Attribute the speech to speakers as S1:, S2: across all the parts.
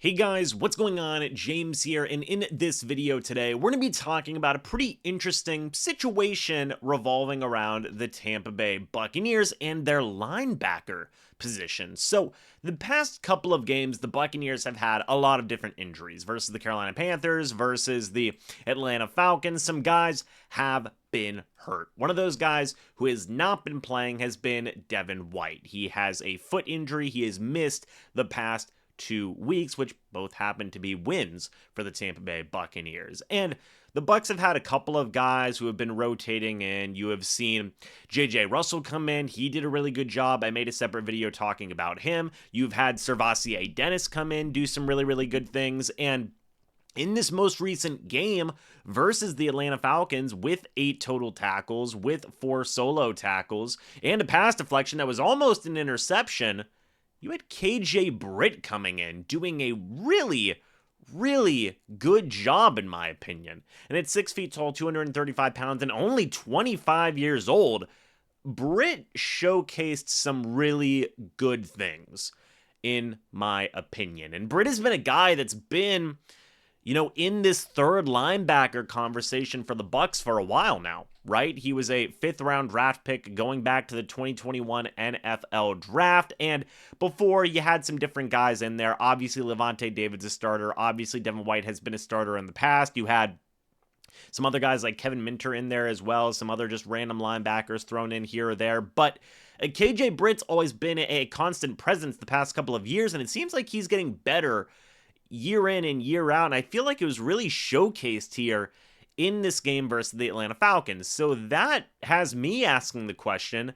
S1: Hey guys, what's going on? James here, and in this video today, we're going to be talking about a pretty interesting situation revolving around the Tampa Bay Buccaneers and their linebacker position. So, the past couple of games, the Buccaneers have had a lot of different injuries versus the Carolina Panthers, versus the Atlanta Falcons. Some guys have been hurt. One of those guys who has not been playing has been Devin White. He has a foot injury. He has missed the past 2 weeks, which both happen to be wins for the Tampa Bay Buccaneers. And the Bucs have had a couple of guys who have been rotating in. You have seen J.J. Russell come in. He did a really good job. I made a separate video talking about him. You've had Servassier Dennis come in, do some really, really good things. And in this most recent game versus the Atlanta Falcons, with 8 total tackles, with 4 solo tackles, and a pass deflection that was almost an interception, you had KJ Britt coming in, doing a really, really good job, in my opinion. And at 6 feet tall, 235 pounds, and only 25 years old, Britt showcased some really good things, in my opinion. And Britt has been a guy that's been, in this third linebacker conversation for the Bucs for a while now, right? He was a 5th-round draft pick going back to the 2021 NFL draft, and before you had some different guys in there. Obviously, Lavonte David's a starter. Obviously, Devin White has been a starter in the past. You had some other guys like Kevin Minter in there as well, some other just random linebackers thrown in here or there, but KJ Britt's always been a constant presence the past couple of years, and it seems like he's getting better year in and year out, and I feel like it was really showcased here in this game versus the Atlanta Falcons. So that has me asking the question,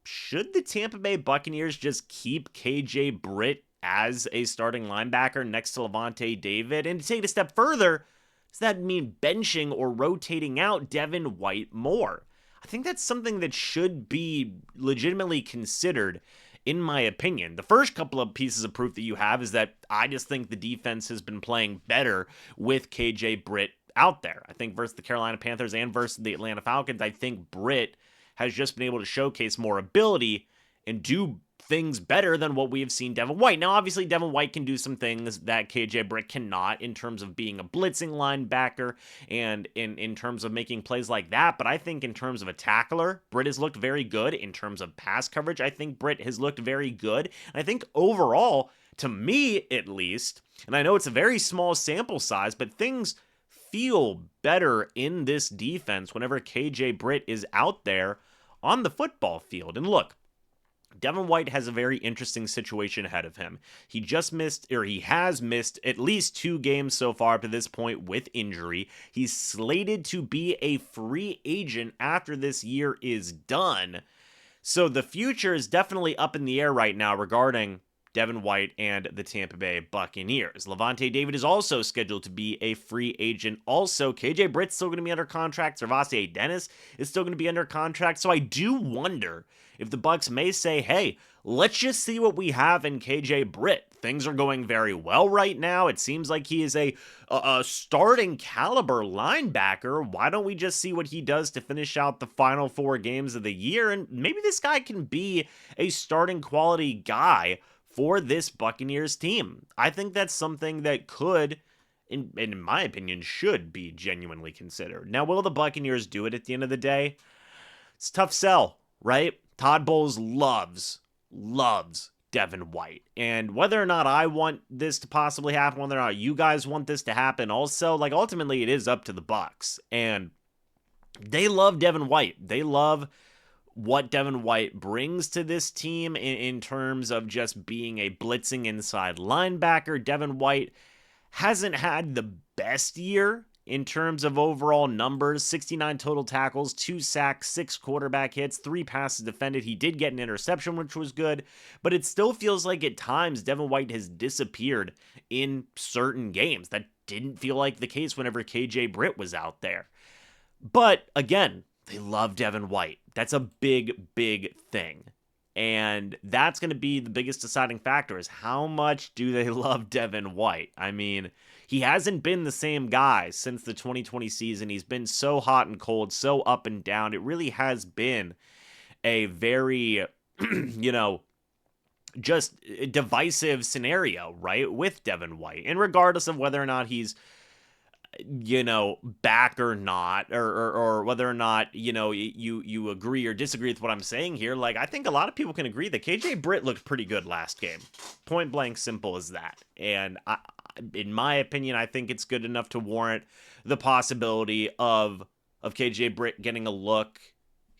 S1: should the Tampa Bay Buccaneers just keep KJ Britt as a starting linebacker next to Lavonte David? And to take it a step further, does that mean benching or rotating out Devin White more? I think that's something that should be legitimately considered, in my opinion. The first couple of pieces of proof that you have is that I just think the defense has been playing better with KJ Britt out there. I think versus the Carolina Panthers and versus the Atlanta Falcons, I think Britt has just been able to showcase more ability and do things better than what we have seen Devin White. Now, obviously, Devin White can do some things that KJ Britt cannot in terms of being a blitzing linebacker and in terms of making plays like that, but I think in terms of a tackler, Britt has looked very good. In terms of pass coverage, I think Britt has looked very good. And I think overall, to me at least, and I know it's a very small sample size, but things feel better in this defense whenever KJ Britt is out there on the football field. And look, Devin White has a very interesting situation ahead of him. He has missed at least 2 games so far up to this point with injury. He's slated to be a free agent after this year is done. So the future is definitely up in the air right now regarding Devin White and the Tampa Bay Buccaneers. Lavonte David is also scheduled to be a free agent. Also, KJ Britt's still going to be under contract. Servassier Dennis is still going to be under contract. So I do wonder if the Bucs may say, hey, let's just see what we have in KJ Britt. Things are going very well right now. It seems like he is a starting caliber linebacker. Why don't we just see what he does to finish out the final 4 games of the year? And maybe this guy can be a starting quality guy for this Buccaneers team. I think that's something that could, in my opinion, should be genuinely considered. Now, will the Buccaneers do it at the end of the day? It's a tough sell, right? Todd Bowles loves Devin White. And whether or not I want this to possibly happen, whether or not you guys want this to happen also, ultimately it is up to the Bucs. And they love Devin White. They love what Devin White brings to this team in terms of just being a blitzing inside linebacker. Devin White hasn't had the best year in terms of overall numbers. 69 total tackles, 2 sacks, 6 quarterback hits, 3 passes defended. He did get an interception, which was good, but it still feels like at times Devin White has disappeared in certain games. That didn't feel like the case whenever KJ Britt was out there. But again, they love Devin White. That's a big, big thing. And that's going to be the biggest deciding factor, is how much do they love Devin White? I mean, he hasn't been the same guy since the 2020 season. He's been so hot and cold, so up and down. It really has been a very, just a divisive scenario, right, with Devin White. And regardless of whether or not he's, back or not, or whether or not, you agree or disagree with what I'm saying here, like, I think a lot of people can agree that KJ Britt looked pretty good last game. Point blank simple as that. And in my opinion, I think it's good enough to warrant the possibility of KJ Britt getting a look,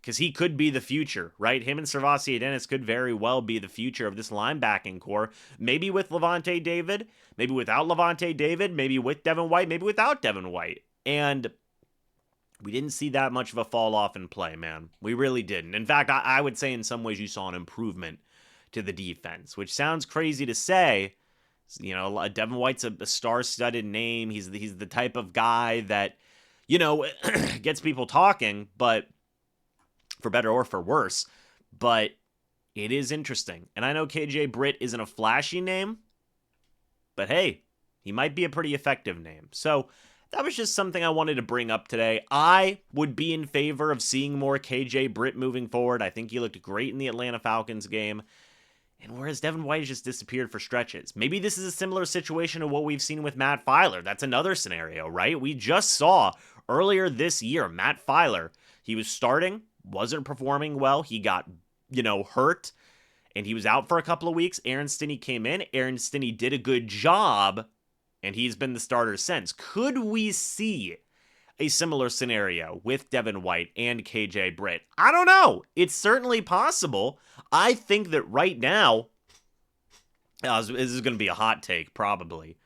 S1: because he could be the future, right? Him and Servassier Dennis could very well be the future of this linebacking core. Maybe with Levante David, maybe without Levante David, maybe with Devin White, maybe without Devin White. And we didn't see that much of a fall off in play, man. We really didn't. In fact, I would say in some ways you saw an improvement to the defense, which sounds crazy to say. Devin White's a star-studded name. He's the type of guy that, gets people talking, but for better or for worse, but it is interesting. And I know KJ Britt isn't a flashy name, but hey, he might be a pretty effective name. So that was just something I wanted to bring up today. I would be in favor of seeing more KJ Britt moving forward. I think he looked great in the Atlanta Falcons game. And whereas Devin White has just disappeared for stretches. Maybe this is a similar situation to what we've seen with Matt Filer. That's another scenario, right? We just saw earlier this year, Matt Filer, he was starting, wasn't performing well. He got, hurt, and he was out for a couple of weeks. Aaron Stinney came in. Aaron Stinney did a good job, and he's been the starter since. Could we see a similar scenario with Devin White and KJ Britt? I don't know. It's certainly possible. I think that right now, this is going to be a hot take, probably.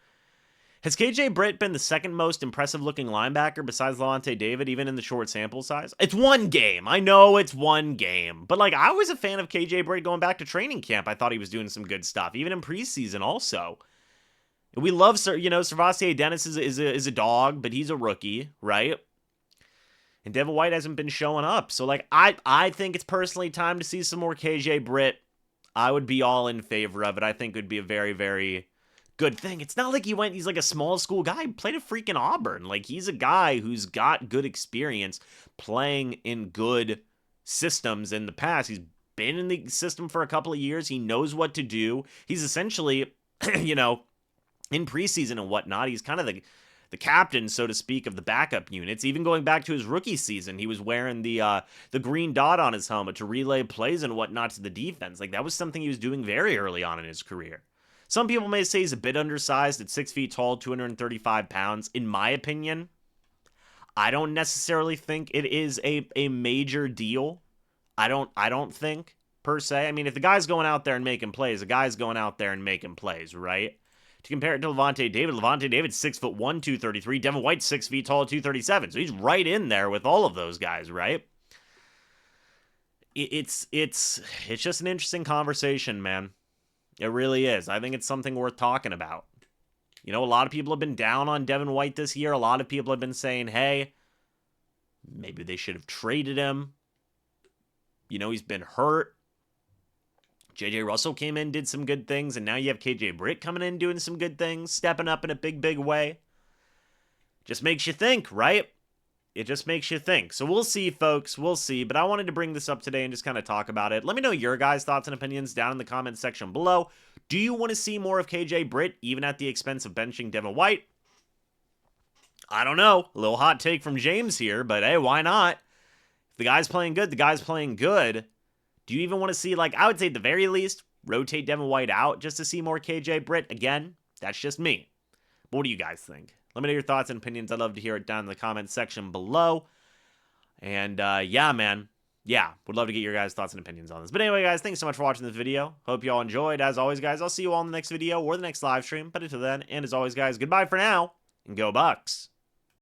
S1: Has KJ Britt been the second most impressive looking linebacker besides Levante David, even in the short sample size? It's one game. I know it's one game. But, I was a fan of KJ Britt going back to training camp. I thought he was doing some good stuff, even in preseason also. We love, Servassier Dennis is a dog, but he's a rookie, right? And Devin White hasn't been showing up. So, I think it's personally time to see some more KJ Britt. I would be all in favor of it. I think it would be a very, very good thing. It's not like he's like a small school guy. He played at freaking Auburn. He's a guy who's got good experience playing in good systems in the past. He's been in the system for a couple of years. He knows what to do. He's essentially, in preseason and whatnot, he's kind of the captain, so to speak, of the backup units. Even going back to his rookie season, he was wearing the green dot on his helmet to relay plays and whatnot to the defense. That was something he was doing very early on in his career. Some people may say he's a bit undersized at 6 feet tall, 235 pounds. In my opinion, I don't necessarily think it is a major deal. I don't think, per se. I mean, if the guy's going out there and making plays, the guy's going out there and making plays, right? To compare it to Levante David's 6'1", 233. Devin White's 6 feet tall, 237. So he's right in there with all of those guys, right? It's just an interesting conversation, man. It really is. I think it's something worth talking about. A lot of people have been down on Devin White this year. A lot of people have been saying, hey, maybe they should have traded him. He's been hurt. J.J. Russell came in, did some good things, and now you have KJ Britt coming in doing some good things, stepping up in a big, big way. Just makes you think, right? It just makes you think. So we'll see, folks. We'll see. But I wanted to bring this up today and just kind of talk about it. Let me know your guys' thoughts and opinions down in the comments section below. Do you want to see more of KJ Britt, even at the expense of benching Devin White? I don't know. A little hot take from James here, but hey, why not? If the guy's playing good, the guy's playing good. Do you even want to see, I would say at the very least, rotate Devin White out just to see more KJ Britt? Again, that's just me. But what do you guys think? Let me know your thoughts and opinions. I'd love to hear it down in the comments section below. And, yeah, man. Yeah, would love to get your guys' thoughts and opinions on this. But anyway, guys, thanks so much for watching this video. Hope you all enjoyed. As always, guys, I'll see you all in the next video or the next live stream. But until then, and as always, guys, goodbye for now, and go Bucs.